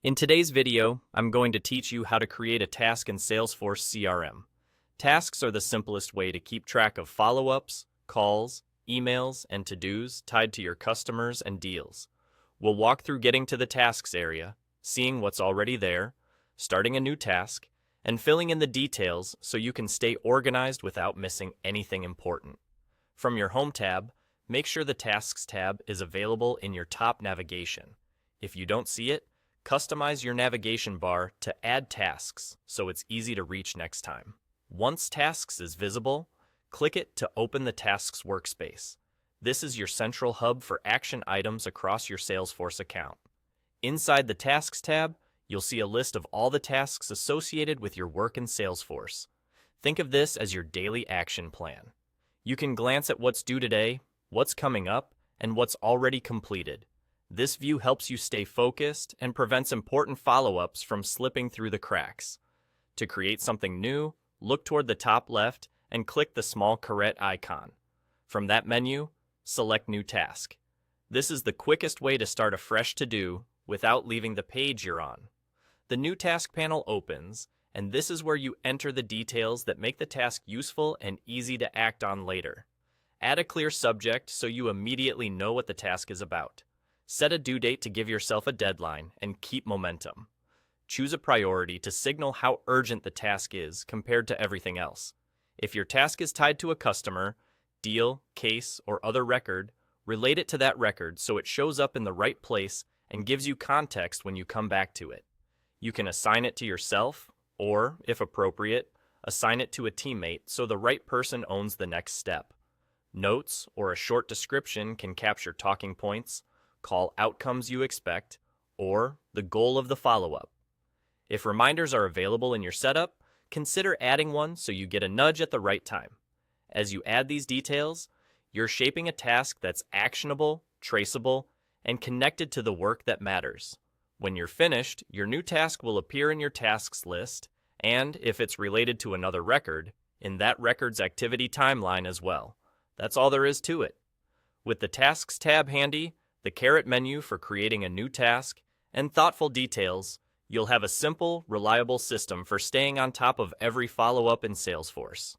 In today's video, I'm going to teach you how to create a task in Salesforce CRM. Tasks are the simplest way to keep track of follow-ups, calls, emails, and to-dos tied to your customers and deals. We'll walk through getting to the tasks area, seeing what's already there, starting a new task, and filling in the details so you can stay organized without missing anything important. From your Home tab, make sure the Tasks tab is available in your top navigation. If you don't see it, customize your navigation bar to add tasks so it's easy to reach next time. Once Tasks is visible, click it to open the Tasks workspace. This is your central hub for action items across your Salesforce account. Inside the Tasks tab, you'll see a list of all the tasks associated with your work in Salesforce. Think of this as your daily action plan. You can glance at what's due today, what's coming up, and what's already completed. This view helps you stay focused and prevents important follow-ups from slipping through the cracks. To create something new, look toward the top left and click the small caret icon. From that menu, select New Task. This is the quickest way to start a fresh to-do without leaving the page you're on. The New Task panel opens, and this is where you enter the details that make the task useful and easy to act on later. Add a clear subject so you immediately know what the task is about. Set a due date to give yourself a deadline and keep momentum. Choose a priority to signal how urgent the task is compared to everything else. If your task is tied to a customer, deal, case, or other record, relate it to that record so it shows up in the right place and gives you context when you come back to it. You can assign it to yourself, or, if appropriate, assign it to a teammate so the right person owns the next step. Notes or a short description can capture talking points, call outcomes you expect, or the goal of the follow-up. If reminders are available in your setup, consider adding one so you get a nudge at the right time. As you add these details, you're shaping a task that's actionable, traceable, and connected to the work that matters. When you're finished, your new task will appear in your tasks list, and if it's related to another record, in that record's activity timeline as well. That's all there is to it. With the Tasks tab handy, the caret menu for creating a new task, and thoughtful details, you'll have a simple, reliable system for staying on top of every follow-up in Salesforce.